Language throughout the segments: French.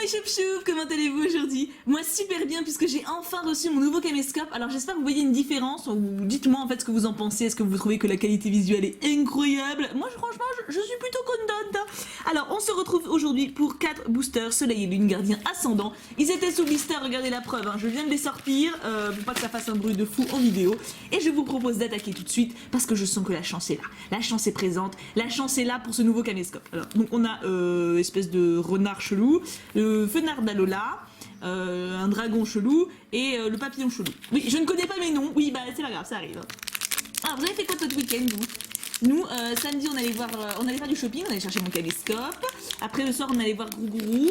mes choup-choup, comment allez-vous aujourd'hui? Moi super bien puisque j'ai enfin reçu mon nouveau caméscope. Alors j'espère que vous voyez une différence ou dites-moi en fait ce que vous en pensez. Est-ce que vous trouvez que la qualité visuelle est incroyable? Moi franchement je suis plutôt contente. Alors on se retrouve aujourd'hui pour 4 boosters Soleil et Lune Gardien Ascendant. Ils étaient sous blister, regardez la preuve, hein. Je viens de les sortir pour pas que ça fasse un bruit de fou en vidéo. Et je vous propose d'attaquer tout de suite parce que je sens que la chance est là. La chance est présente, la chance est là pour ce nouveau caméscope. Alors donc on a espèce de renard chelou, le fenard d'Alola, un dragon chelou et le papillon chelou. Oui, je ne connais pas mes noms, oui bah c'est pas grave, ça arrive. Alors vous avez fait quoi votre week-end vous? Nous, samedi on allait faire du shopping, on allait chercher mon caméscope. Après le soir on allait voir Grougourou.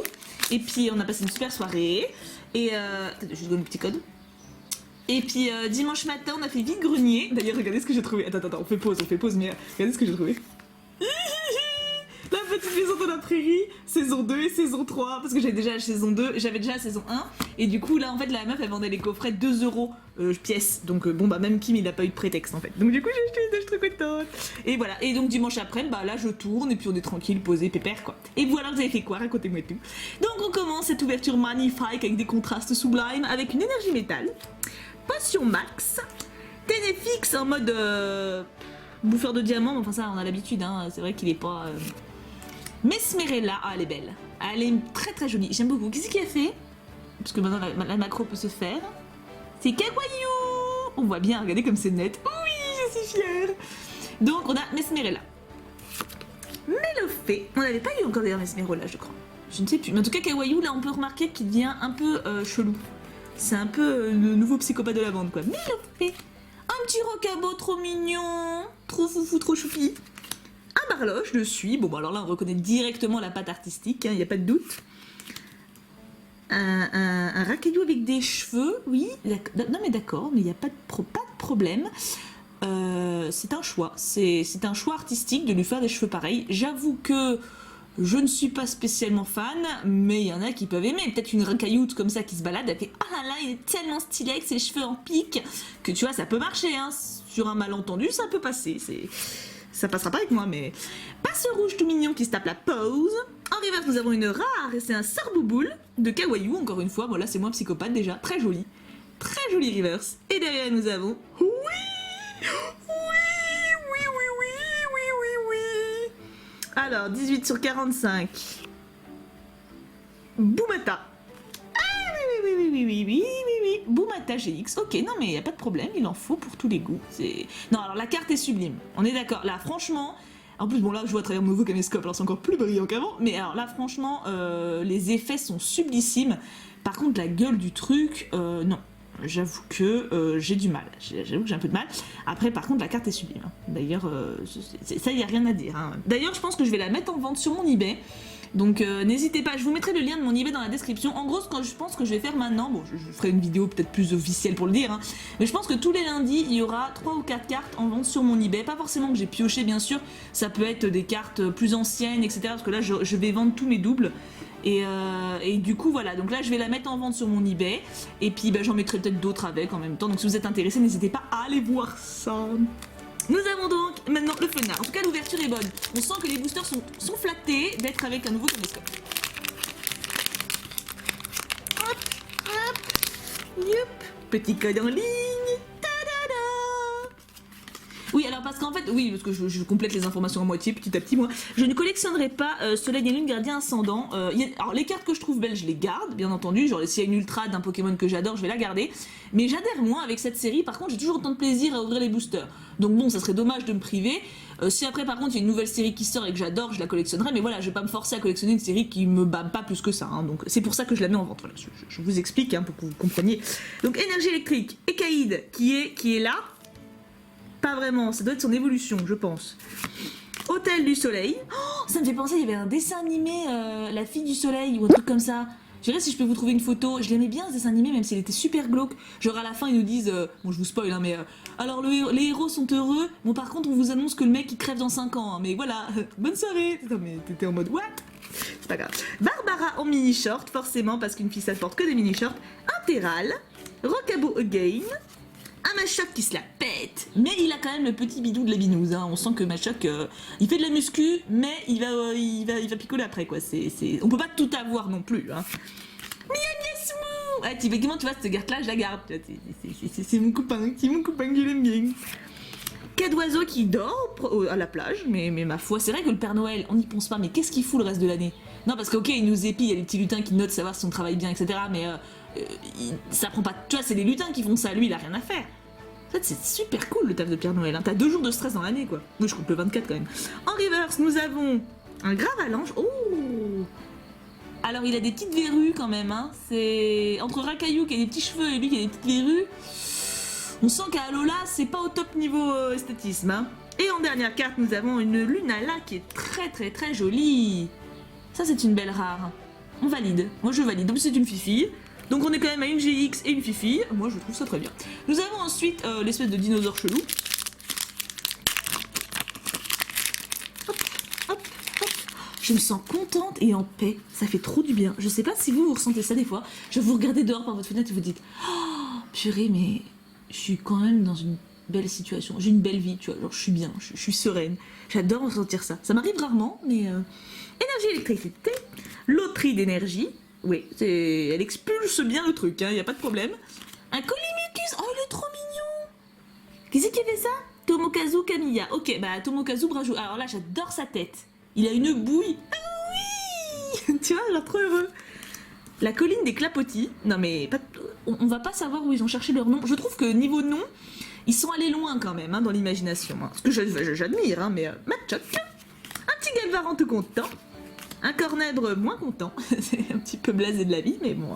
Et puis on a passé une super soirée. Et attendez, je vous donne le petit code. Et puis dimanche matin on a fait vide-grenier. D'ailleurs regardez ce que j'ai trouvé. Attends, on fait pause, mais regardez ce que j'ai trouvé. La petite maison de la prairie, saison 2 et saison 3, parce que j'avais déjà la saison 2, j'avais déjà la saison 1, et du coup là en fait la meuf elle vendait les coffrets 2 € pièce, donc bon bah même Kim il a pas eu de prétexte en fait, donc du coup j'ai acheté les deux, je suis trop contente. Et voilà, et donc dimanche après, bah là je tourne et puis on est tranquille, posé, pépère quoi. Et voilà, vous avez fait quoi? Racontez-moi tout. Donc on commence cette ouverture magnifique avec des contrastes sublimes, avec une énergie métal, potion max, Ténéfix en mode bouffeur de diamants, enfin ça on a l'habitude, hein, c'est vrai qu'il est pas... Mesmerella, ah elle est belle, elle est très très jolie, j'aime beaucoup. Qu'est-ce qu'il a fait? Parce que maintenant la macro peut se faire. C'est Kawaii. On voit bien, regardez comme c'est net. Oui, je suis fière. Donc on a Mesmerella. Mélofée, on n'avait pas eu encore d'ailleurs Mesmerella je crois. Je ne sais plus, mais en tout cas Kawaii là on peut remarquer qu'il devient un peu chelou. C'est un peu le nouveau psychopathe de la bande quoi. Mélofée, un petit rocabo trop mignon, trop foufou, trop choupi. Un barloche, je suis. Bon, alors là, on reconnaît directement la patte artistique, il n'y a pas de doute. Un racaillou avec des cheveux, oui. Non, mais d'accord, mais il n'y a pas de problème. C'est un choix. C'est un choix artistique de lui faire des cheveux pareils. J'avoue que je ne suis pas spécialement fan, mais il y en a qui peuvent aimer. Peut-être une racailloute comme ça qui se balade, elle fait « Ah là, il est tellement stylé avec ses cheveux en pique » que tu vois, ça peut marcher. Hein. Sur un malentendu, ça peut passer. Ça passera pas avec moi, mais... Passe rouge tout mignon qui se tape la pause. En reverse, nous avons une rare, et c'est un Sarbouboule de Kawaii, encore une fois. Bon, là, c'est moins psychopathe, déjà. Très joli. Très joli reverse. Et derrière, nous avons... Oui, alors, 18 sur 45. Boumata. Oui. Boumata GX. Ok, non, mais il n'y a pas de problème, il en faut pour tous les goûts. Non, alors la carte est sublime. On est d'accord. Là, franchement... En plus, bon, là, je vois à travers mon nouveau caméscope, alors c'est encore plus brillant qu'avant. Mais alors là, franchement, les effets sont sublissimes. Par contre, la gueule du truc, non. J'avoue que j'ai du mal. J'avoue que j'ai un peu de mal. Après, par contre, la carte est sublime. D'ailleurs, ça, il n'y a rien à dire. Hein. D'ailleurs, je pense que je vais la mettre en vente sur mon eBay. Donc n'hésitez pas, je vous mettrai le lien de mon eBay dans la description. En gros, ce que je pense que je vais faire maintenant, bon, je ferai une vidéo peut-être plus officielle pour le dire, hein, mais je pense que tous les lundis, il y aura 3 ou 4 cartes en vente sur mon eBay. Pas forcément que j'ai pioché, bien sûr, ça peut être des cartes plus anciennes, etc. Parce que là, je vais vendre tous mes doubles. Et du coup, voilà, donc là, je vais la mettre en vente sur mon eBay. Et puis, bah, j'en mettrai peut-être d'autres avec en même temps. Donc si vous êtes intéressés, n'hésitez pas à aller voir ça. Nous avons donc maintenant le fenard. En tout cas, l'ouverture est bonne. On sent que les boosters sont flattés d'être avec un nouveau caméscope. Hop, youp. Petit code en ligne. Oui, alors parce qu'en fait, oui, parce que je complète les informations à moitié, petit à petit, moi, je ne collectionnerai pas Soleil et Lune Gardien Ascendant. Alors les cartes que je trouve belles, je les garde, bien entendu, genre s'il y a une ultra d'un Pokémon que j'adore, je vais la garder, mais j'adhère moins avec cette série. Par contre, j'ai toujours autant de plaisir à ouvrir les boosters, donc bon, ça serait dommage de me priver. Si après, par contre, il y a une nouvelle série qui sort et que j'adore, je la collectionnerai, mais voilà, je vais pas me forcer à collectionner une série qui me bat pas plus que ça, hein, donc c'est pour ça que je la mets en vente, voilà, je vous explique, hein, pour que vous compreniez. Donc énergie électrique, Ekaïd, qui est là. Pas vraiment, ça doit être son évolution, je pense. Hôtel du Soleil. Oh, ça me fait penser, il y avait un dessin animé, La Fille du Soleil, ou un truc comme ça. Je dirais si je peux vous trouver une photo. Je l'aimais bien ce dessin animé, même s'il était super glauque. Genre à la fin, ils nous disent, bon je vous spoil, hein, mais alors les héros sont heureux. Bon par contre, on vous annonce que le mec il crève dans 5 ans. Hein, mais voilà, bonne soirée. Non mais t'étais en mode what? C'est pas grave. Barbara en mini short, forcément, parce qu'une fille ça porte que des mini shorts. Intéral. Rockabo Again. Un Machoc qui se la pète, mais il a quand même le petit bidou de la binouse. Hein. On sent que Machoc, il fait de la muscu, mais il va picoler après quoi. On peut pas tout avoir non plus. Hein. Ouais, typiquement, tu vois, cette garde-là, je la garde. C'est mon copain, je l'aime bien. Cas d'oiseau qui dort à la plage, mais ma foi, c'est vrai que le Père Noël, on n'y pense pas, mais qu'est-ce qu'il fout le reste de l'année? Non, parce que ok, il nous épie, il y a les petits lutins qui notent savoir si on travaille bien, etc. Mais ça prend pas. Tu vois, c'est les lutins qui font ça, lui, il a rien à faire. En fait, c'est super cool le taf de Père Noël. Hein. T'as 2 jours de stress dans l'année, quoi. Moi, je compte le 24 quand même. En reverse, nous avons un Gravalanche. Oh! Alors, il a des petites verrues quand même. Hein. C'est entre Racaillou qui a des petits cheveux et lui qui a des petites verrues. On sent qu'à Alola, c'est pas au top niveau esthétisme. Hein. Et en dernière carte, nous avons une Lunala qui est très très très jolie. Ça, c'est une belle rare. On valide. Moi, je valide. Donc, c'est une fifi. Donc, on est quand même à une GX et une fifi. Moi, je trouve ça très bien. Nous avons ensuite l'espèce de dinosaure chelou. Hop, hop, hop. Je me sens contente et en paix. Ça fait trop du bien. Je sais pas si vous ressentez ça des fois. Je vous regardez dehors par votre fenêtre et vous dites oh, purée, mais je suis quand même dans une belle situation. J'ai une belle vie, tu vois. Genre, je suis bien, je suis sereine. J'adore ressentir ça. Ça m'arrive rarement, mais... Énergie, électricité. Loterie d'énergie. Oui, elle expulse bien le truc, hein, y a pas de problème. Un Collimicus. Oh, il est trop mignon. Qui c'est qui a fait ça? Tomokazu Kamiya. Ok, bah Tomokazu Brajou. Alors là, j'adore sa tête. Il a une bouille. Ah oui. Tu vois, genre trop heureux. La colline des clapotis. Non mais pas... on va pas savoir où ils ont cherché leur nom. Je trouve que niveau nom, ils sont allés loin quand même hein, dans l'imagination. Hein. Ce que j'admire, hein, mais Machoc. Un petit Galvaran tout content. Un Cornèbre moins content. C'est un petit peu blasé de la vie, mais bon.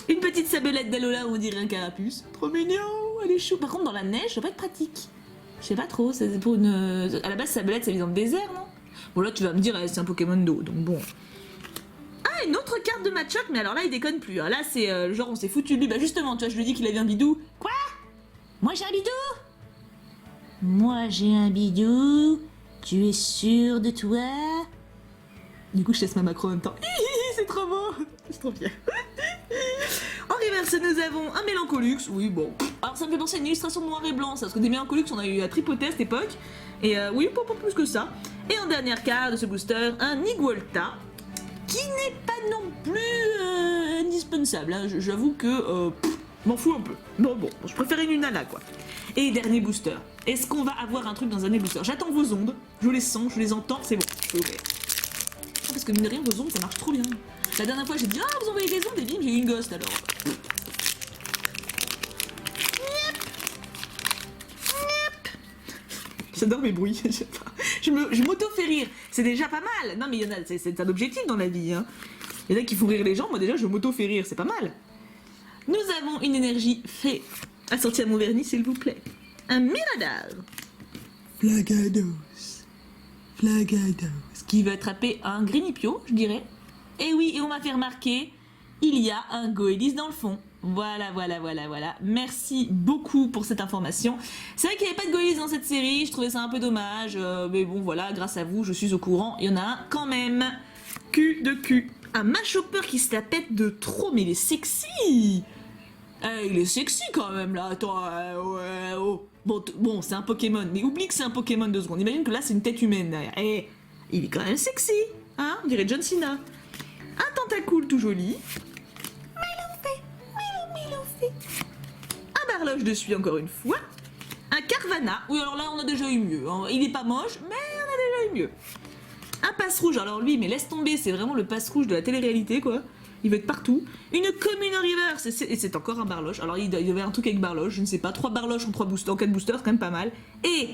Une petite sabelette d'Alola où on dirait un carapuce. Trop mignon, elle est chou. Par contre, dans la neige, ça va pas être pratique. Je sais pas trop, c'est pour une... À la base, sabelette, ça vit dans le désert, non? Bon, là, tu vas me dire, c'est un Pokémon d'eau, donc bon... Ah, une autre carte de Machoc, mais alors là, il déconne plus. Hein. Là, c'est genre, on s'est foutu de lui. Bah justement, tu vois, je lui dis qu'il avait un bidou. Quoi? Moi, j'ai un bidou? Moi, j'ai un bidou. Tu es sûr de toi? Du coup, je laisse ma macro en même temps. C'est trop beau. C'est trop bien. En reverse, nous avons un Mélancolux. Oui, bon. Alors, ça me fait penser à une illustration de noir et blanc, ça. Parce que des Mélancolux, on a eu à tripoter à cette époque. Et oui, pas plus que ça. Et en dernière carte de ce booster, un Nigualta. Qui n'est pas non plus indispensable. Hein. J'avoue que m'en fous un peu. Bon, je préférais une Lunala, quoi. Et dernier booster. Est-ce qu'on va avoir un truc dans un dernier booster? J'attends vos ondes. Je les sens, je les entends. C'est bon, je peux ouvrir. Parce que mine de rien, vos ondes, ça marche trop bien. La dernière fois, j'ai dit ah, vous envoyez des ondes et bim, j'ai eu une ghost alors. J'adore mes bruits. Je m'auto-fais rire. C'est déjà pas mal. Non, mais il y en a, c'est un objectif dans la vie. Hein. Il y en a qui font rire les gens. Moi, déjà, je m'auto-fais rire. C'est pas mal. Nous avons une énergie fait assortie à mon vernis, s'il vous plaît. Un Miradar. Flagados. Qui veut attraper un Grinipio, je dirais. Et oui, et on m'a fait remarquer, il y a un Goélis dans le fond. Voilà. Merci beaucoup pour cette information. C'est vrai qu'il n'y avait pas de Goélis dans cette série, je trouvais ça un peu dommage. Mais bon, voilà, grâce à vous, je suis au courant. Il y en a un quand même. Cul de cul. Un Machopper qui se la pète de trop, mais il est sexy. Il est sexy quand même, là. Attends, oh. Bon, c'est un Pokémon, mais oublie que c'est un Pokémon 2 secondes. Imagine que là, c'est une tête humaine derrière. Et il est quand même sexy. Hein, on dirait John Cena. Un Tentacool tout joli. Un Barloche de suie encore une fois. Un Carvana. Oui, alors là, on a déjà eu mieux. Hein. Il est pas moche, mais on a déjà eu mieux. Un Passe Rouge. Alors lui, mais laisse tomber, c'est vraiment le Passe Rouge de la télé-réalité, quoi. Il veut être partout. Une Commune Reverse. Et c'est encore un Barloche. Alors il y avait un truc avec Barloche, je ne sais pas. 3 Barloches en 3 boosters, en 4 boosters, c'est quand même pas mal. Et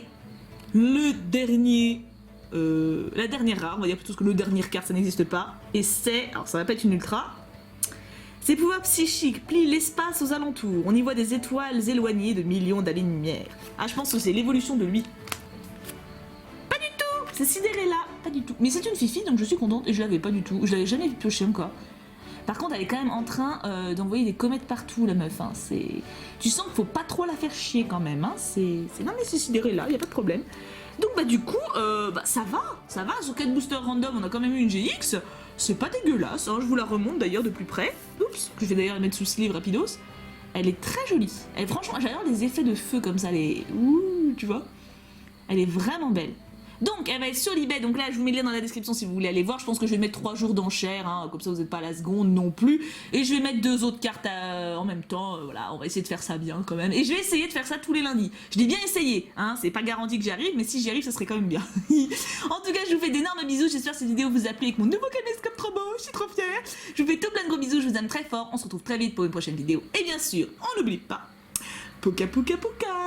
le dernier... la dernière rare, on va dire plutôt que le dernier carte, ça n'existe pas. Et c'est... Alors ça va pas être une ultra. Ses pouvoirs psychiques plient l'espace aux alentours. On y voit des étoiles éloignées de millions d'années-lumière. Ah, je pense que c'est l'évolution de lui. Pas du tout. C'est Cinderella. Pas du tout. Mais c'est une fifi, donc je suis contente. Et je l'avais pas du tout. Je l'avais jamais vu piocher encore. Par contre, elle est quand même en train d'envoyer des comètes partout, la meuf. Hein. Tu sens qu'il faut pas trop la faire chier quand même. Hein. Non mais c'est Cinderella, y a pas de problème. Donc bah du coup, ça va. Sur 4 boosters random, on a quand même eu une GX. C'est pas dégueulasse, hein. Je vous la remonte d'ailleurs de plus près. Oups, que je vais d'ailleurs la mettre sous sleeve rapidos. Elle est très jolie. Franchement, j'adore les effets de feu comme ça, les... Ouh, tu vois. Elle est vraiment belle. Donc, elle va être sur l'eBay. Donc là, je vous mets le lien dans la description si vous voulez aller voir. Je pense que je vais mettre 3 jours d'enchères, hein, comme ça vous n'êtes pas à la seconde non plus. Et je vais mettre 2 autres cartes en même temps. Voilà, on va essayer de faire ça bien quand même. Et je vais essayer de faire ça tous les lundis. Je dis bien essayer, hein. C'est pas garanti que j'y arrive, mais si j'y arrive, ça serait quand même bien. En tout cas, je vous fais d'énormes bisous. J'espère que cette vidéo vous a plu avec mon nouveau caméscope trop beau. Je suis trop fière. Je vous fais tout plein de gros bisous. Je vous aime très fort. On se retrouve très vite pour une prochaine vidéo. Et bien sûr, on n'oublie pas, Puka Puka Puka.